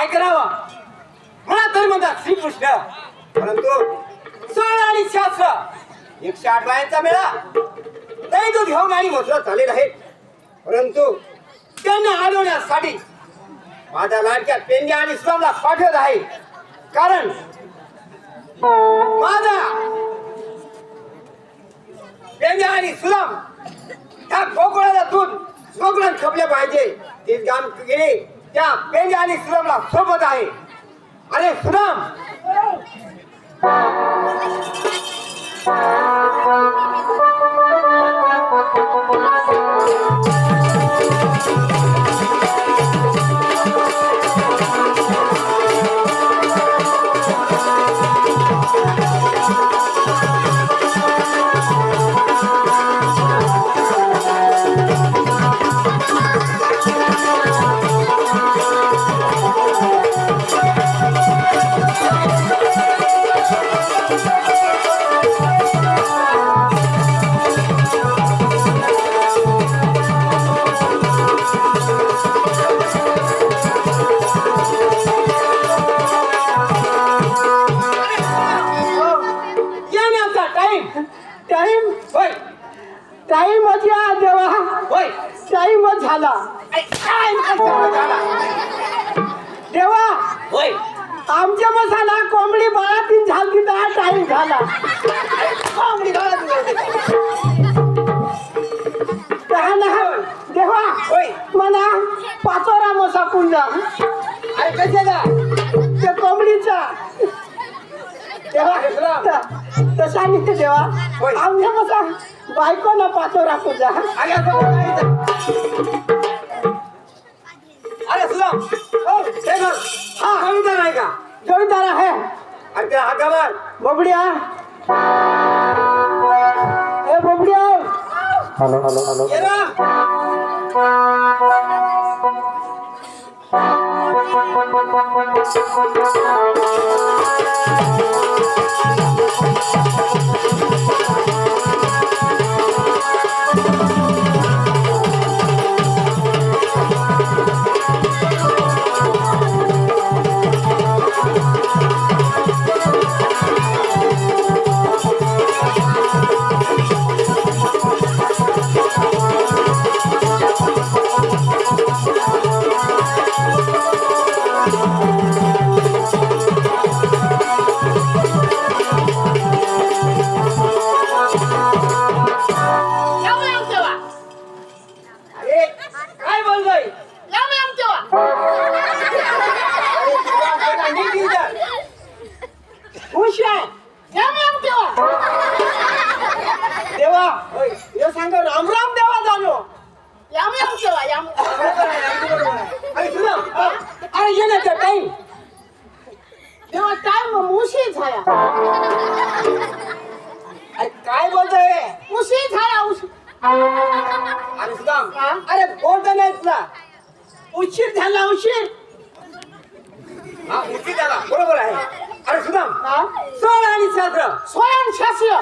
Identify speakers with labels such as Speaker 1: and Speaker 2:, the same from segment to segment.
Speaker 1: काय करावं मला तर म्हणतात श्रीकृष्ण, परंतु सण आणि शास्त्र 108 बायांचा मेळा नाही तो घेऊन आणि मथुरा चाललेला आहे, परंतु त्यांना अडवण्यासाठी माझ्या लाडक्या पेंड्या आणि सुदामला पाठवत आहे, कारण माझा पेंड्या आणि सुदाम त्या गोकुळाला दूध गोकुळात खपले पाहिजे, तीच काम गेले त्या पेंड्या आणि सुदामला सोबत आहे. अरे सुदाम,
Speaker 2: टाइम
Speaker 1: होय
Speaker 2: टाइमच या देवा,
Speaker 1: होय
Speaker 2: टाइमच झाला.
Speaker 1: झाला
Speaker 2: देवा,
Speaker 1: होय
Speaker 2: आमच्या मसाला कोंबडी बाळातीन झाली तर टाइम झाला.
Speaker 1: कोंबडी घालत
Speaker 2: देवा
Speaker 1: होय
Speaker 2: मला पाचोरा मसा पुंजा
Speaker 1: अरे कशाला
Speaker 2: त्या कोंबडीचा देवा तसा नाही देवा,
Speaker 1: होय.
Speaker 2: आमच्या मसा बायको ना पाचोरा पुंजा.
Speaker 1: अरे सुदाम, हो हे बघ, हा जोडीदार आहे का?
Speaker 2: जोडीदार आहे.
Speaker 1: अरे त्या हाका मार.
Speaker 2: बोबड्या, ए बोबड्या,
Speaker 3: हॅलो हॅलो हॅलो
Speaker 1: ये ना. अरे काय बोलतोय? अरे नीट विचार.
Speaker 2: खुश आहे देवा.
Speaker 1: होय,
Speaker 2: हे सांगा राम राम देवा जाणो.
Speaker 1: बरोबर आहे, बरोबर आहे. अरे सुदाम,
Speaker 2: अरे येण्याचा टाइम देवा, टाइम मुशी झाला.
Speaker 1: अरे काय बोलतोय?
Speaker 2: उशी झाला उशी.
Speaker 1: अरे सुदाम,
Speaker 2: हा?
Speaker 1: अरे बोलता नाही तुला.
Speaker 2: उशीर झाला उशीर.
Speaker 1: हा उशीर झाला, बरोबर आहे. अरे सुदाम,
Speaker 2: हा?
Speaker 1: सण आणि शास्त्र.
Speaker 2: स्वयंशास्त्र.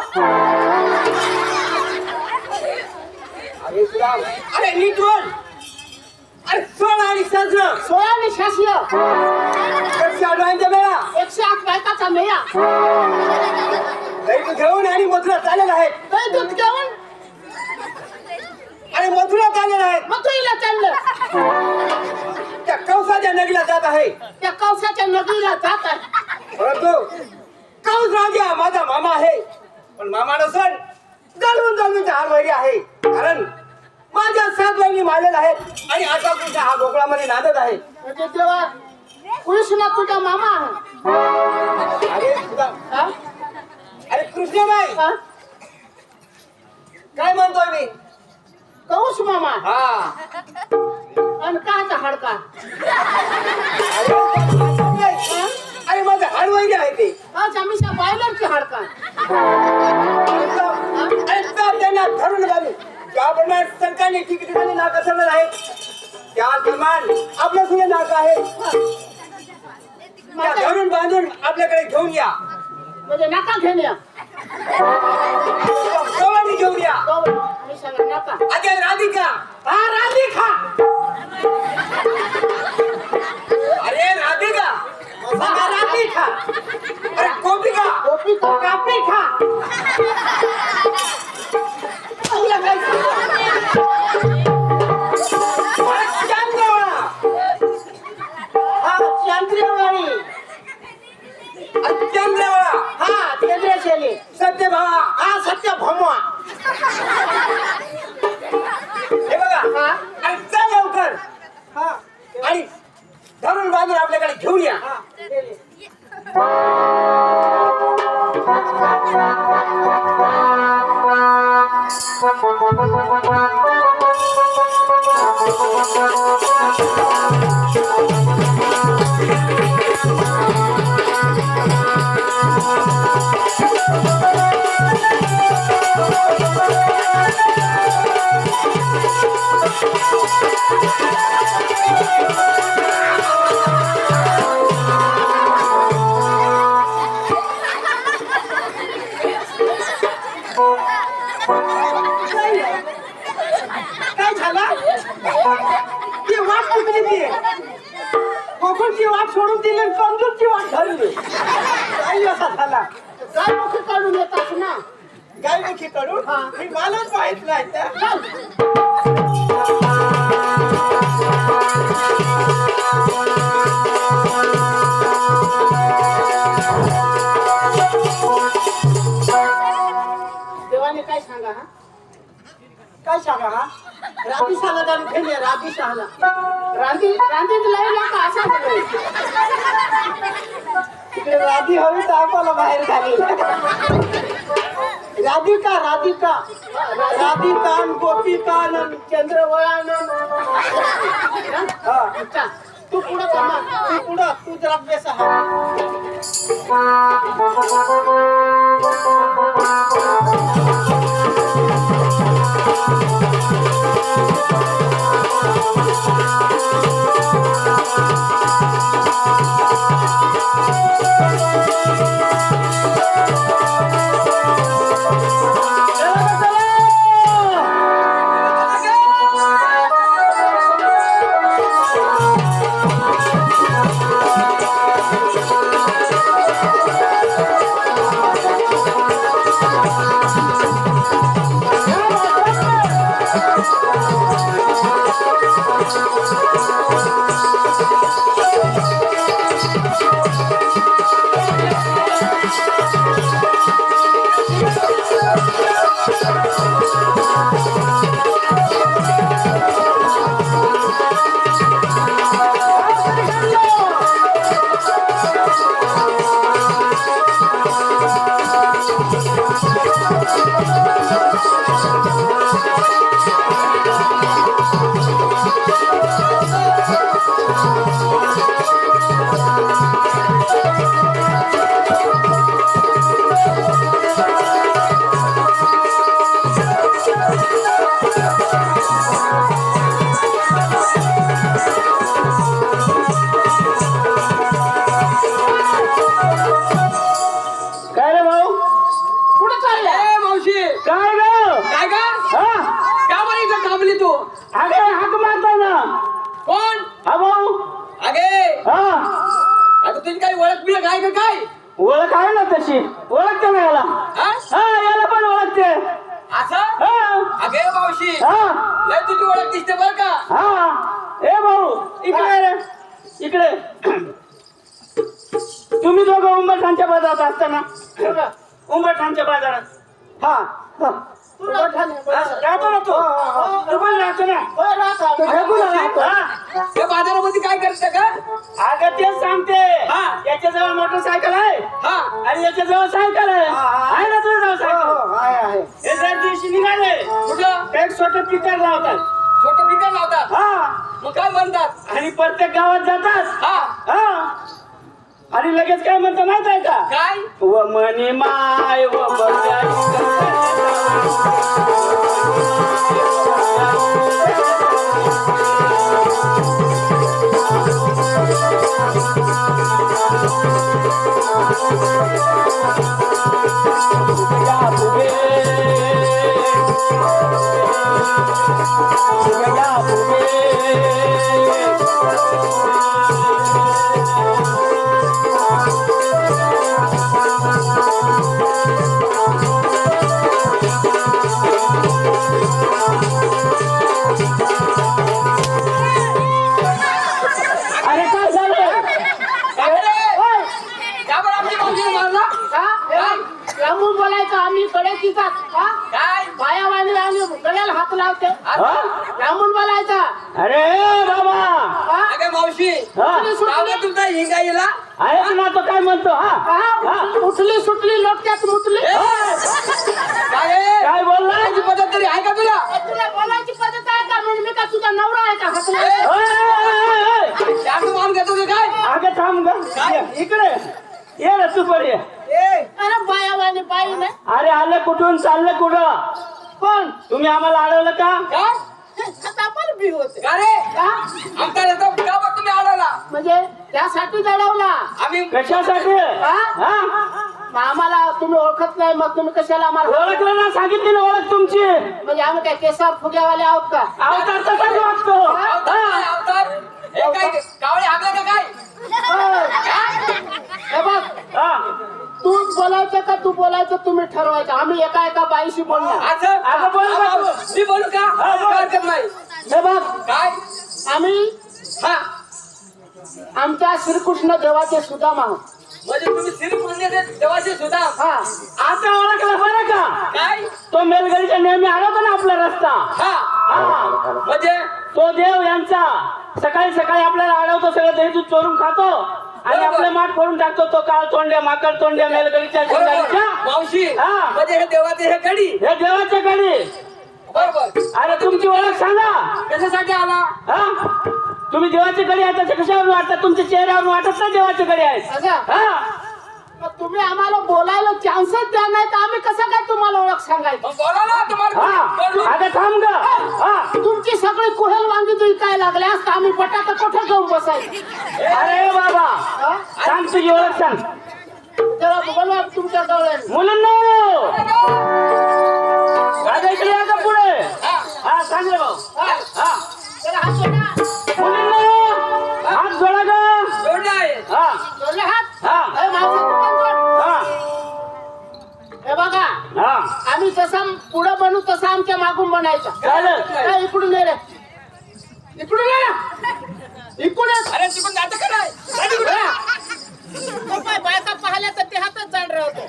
Speaker 1: अरे सुदाम, अरे नीट बोल. अरे सण आणि शास्त्र.
Speaker 2: स्वयंशास्त्र.
Speaker 1: 108 बायांचा मेळा
Speaker 2: 108 बायकाचा मेळा.
Speaker 1: दैव घेऊन आणि मथुरा चाललेला आहे.
Speaker 2: ते दूध घेऊन
Speaker 1: अरे मथुरा चाललेला आहे.
Speaker 2: मथुरीला चाललं.
Speaker 1: त्या कंसाच्या नगरीला जात आहे,
Speaker 2: त्या कौसाच्या नगरीला जात आहे.
Speaker 1: परंतु कंस राजा माझा मामा आहे, पण मामा नसून जळून जळून हारवैरी आहे, कारण माझ्या 7 बहिणी मारलेल्या आहेत आणि आता तुझ्या हा गोकुळामध्ये नांदत आहे.
Speaker 2: म्हणजे तेव्हा कृष्ण तुझा मामा आहे.
Speaker 1: अरे सुदाम,
Speaker 2: हा?
Speaker 1: अरे कृष्ण नाही,
Speaker 2: हा?
Speaker 1: काय म्हणतोय मी?
Speaker 2: कौश मामा
Speaker 1: हा
Speaker 2: आणि काचा हडका.
Speaker 1: अरे माझं हारवैरी आहे ते.
Speaker 2: आज आम्ही बायलरची हडका.
Speaker 1: अरे त्यांना धरून घालू, ज्याप्रमाणे सरकारने तिकीट आणि नाका सरणार आहे, त्या किमान आपलं सुद्धा नाका आहे, त्या धरून बांधून आपल्याकडे घेऊन या,
Speaker 2: म्हणजे नका घेण्या.
Speaker 1: सर्वांनी घेऊन या.
Speaker 2: मी सांगा नका.
Speaker 1: अजय राधिका.
Speaker 2: हा राधिका.
Speaker 1: अरे राधिका
Speaker 2: कापी खा. तुला काय
Speaker 1: चंद्रवळा.
Speaker 2: हा चंद्रवाणी.
Speaker 1: चंद्रवळा.
Speaker 2: हा चंद्रशैली.
Speaker 1: सत्यभामा.
Speaker 2: हा सत्य भमवा.
Speaker 1: हे बघा.
Speaker 2: हा.
Speaker 1: आणि चल लवकर.
Speaker 2: हा
Speaker 1: आणि धरून बांधून आपल्याकडे घेऊन या.
Speaker 2: हा गेले. काय झालं? ती वाट चुकली ती. कोकणची वाट सोडून दिली आणि कंजूरची वाट धरली. काही असा झाला. गाय मुखी काढून येतात ना.
Speaker 1: गायमुखी कडून.
Speaker 2: हा.
Speaker 1: हे मलाच माहित नाही त्या.
Speaker 2: देवाने काय सांगा हा? काय सांगा हा? राधी साला जाऊन खेळले राधी साला. राधीच लावला का असा तिकडे राधी हवी तर आम्हाला बाहेर घाली. राधिका राधिका राधिका गोपिका चंद्रवळान. हा तू पुढं थांबा. तू पुढं तू जरा बेस ओळख आहे ना तशी. ओळखते ना याला. हा याला पण ओळखते.
Speaker 1: असं अगे मावशी
Speaker 2: हा
Speaker 1: लय तुझी ओळख दिसते बर का.
Speaker 2: हा ए भाऊ इकडे रे इकडे. तुम्ही दोघं उंबरठाणच्या बाजारात असताना उंबरठाणच्या बाजारात. हा राहतो ना तो. तू पण राहतो ना.
Speaker 1: त्या बाजारामध्ये काय करते का.
Speaker 2: अगं तेच सांगते. याच्याजवळ मोटरसायकल आहे
Speaker 1: हा
Speaker 2: आणि याच्याजवळ सायकल आहे. आहे ना तुझ्याजवळ सायकल. हे जर दिवशी निघाले
Speaker 1: कुठं
Speaker 2: एक छोटं पिकर लावतात.
Speaker 1: छोटं पिकर लावतात.
Speaker 2: हा
Speaker 1: मग काय म्हणतात.
Speaker 2: आणि प्रत्येक गावात जातात.
Speaker 1: हा
Speaker 2: हा आणि लगेच काय म्हणतो माहित आहे का.
Speaker 1: काय
Speaker 2: व म्हणे माय व लांबून बोलायचं आम्ही कडे तिचा
Speaker 4: काय
Speaker 2: बाया वाणी आणि गळ्याला हात लावते
Speaker 3: हा?
Speaker 2: लांबून बोलायचा
Speaker 3: अरे बाबा
Speaker 2: हा?
Speaker 4: अगं मावशी
Speaker 3: हा?
Speaker 4: गावात तुमचा हिंगा येला
Speaker 3: आहेच ना तो काय म्हणतो हा
Speaker 2: हा? उठली सुटली लोटक्यात मुतली
Speaker 3: काय बोलला
Speaker 4: काय पद्धत तरी आहे का तुला
Speaker 2: तुला बोलायची पद्धत आहे का म्हणजे मी का तुझा नवरा आहे का हात
Speaker 3: ओय,
Speaker 2: लावायचा?
Speaker 3: ओय, ओय, ओय.
Speaker 4: त्याचं मान घेतो की काय
Speaker 3: अगं थांब ग इकडे ये ना तू पण ये
Speaker 2: अरे बाया वाणी बाई नाही
Speaker 3: अरे आलं कुठून चाललं कुठं
Speaker 2: कोण
Speaker 3: तुम्ही आम्हाला अडवलं का
Speaker 4: काय
Speaker 2: आता पण बी होते
Speaker 4: का रे
Speaker 2: का?
Speaker 4: आमच्या रस्त्यावर का बरं तुम्ही आढळला
Speaker 2: म्हणजे त्यासाठी दडवला
Speaker 4: आम्ही
Speaker 3: कशासाठी
Speaker 2: हा?
Speaker 3: हा?
Speaker 2: मग आम्हाला तुम्ही ओळखत नाही मग तुम्ही कशाला आम्हाला
Speaker 3: ओळखलं ना सांगितली ना ओळख तुमची
Speaker 2: म्हणजे आम्ही काय केसावर फुग्यावाले आहोत का
Speaker 3: अवतार तसाच वागतो
Speaker 4: अवतार काय अवतार हे काय कावळे हागले का काय
Speaker 2: हे बघ
Speaker 3: हा.
Speaker 2: तू बोलायचं का तू बोलायचं तुम्ही ठरवायचं आम्ही एका एका बाईशी बोलणार
Speaker 4: असं
Speaker 3: अगं बोल का तू?
Speaker 4: मी बोलू का
Speaker 3: हा, बोल.
Speaker 4: काय हरकत नाही
Speaker 2: हे बघ
Speaker 4: काय
Speaker 2: आम्ही
Speaker 4: हा
Speaker 2: आमच्या श्रीकृष्ण देवाचे सुदाम आहोत
Speaker 4: म्हणजे तुम्ही श्रीकृष्णाचे देवाचे सुद्धा
Speaker 2: हा
Speaker 3: आता ओळखलं बरं का
Speaker 4: काय
Speaker 3: तो मेलगडीच्या नेहमी आला ना आपला रस्ता
Speaker 4: हा
Speaker 3: हा.
Speaker 4: म्हणजे
Speaker 3: तो देव यांचा सकाळी सकाळी आपल्याला अडवतो सगळं दही दूध चोरून खातो आणि
Speaker 4: बरोबर.
Speaker 3: आपले माठ फोडून टाकतो तो काळ तोंड्या माकड तोंड्या मेलगडीच्या
Speaker 4: बरोबर.
Speaker 3: शेजारीच्या.
Speaker 4: मावशी
Speaker 3: हा.
Speaker 4: म्हणजे हे देवाचे हे कडी
Speaker 3: हे देवाच्या कडे
Speaker 4: बरोबर
Speaker 3: अरे तुमची ओळख सांगा
Speaker 4: कशासाठी आला
Speaker 3: हा तुम्ही देवाचे कडे आहेत त्याच्या कशावरून वाटतात तुमच्या चेहऱ्यावरून वाटत ना देवाचे कडे आहेत
Speaker 2: असं?
Speaker 3: हा
Speaker 2: मग तुम्ही आम्हाला बोलायला चान्सच द्या नाही तर आम्ही कसं काय तुम्हाला ओळख सांगायचं
Speaker 4: मग बोला ना
Speaker 3: हा
Speaker 4: तुम्हाला
Speaker 3: आता थांब ग हा
Speaker 2: तुमची सगळी कुहेल वांगी तुम्ही काय लागले असतं आम्ही बटाटा कुठे घेऊन बसायचं
Speaker 3: अरे बाबा
Speaker 2: हा?
Speaker 3: सांग तुझी ओळख सांग
Speaker 2: जरा बोलवा तुमच्या डोळ्याने
Speaker 3: मुलांनो राजा इकडे या का पुढे हा सांग रे भाऊ हा
Speaker 2: जरा हात जोडा.
Speaker 3: मुलांनो हात जोडा ग
Speaker 4: जोडले आहे
Speaker 3: हा
Speaker 2: जोडले हात
Speaker 3: हा
Speaker 2: ए, माणसाचं पण जोड.
Speaker 3: हा
Speaker 2: हे बघा
Speaker 3: हा
Speaker 2: आम्ही जसं पुढे बनू तसं आमच्या मागून बनायचं
Speaker 3: चालेल
Speaker 2: ए, इकडून ये रे इकडून ये रे. इकडून ये.
Speaker 4: अरे तिकडून जातं का नाही जाती कुठं?
Speaker 2: तो पाय बायका पाहिल्या तर ते हातच जाण राहतो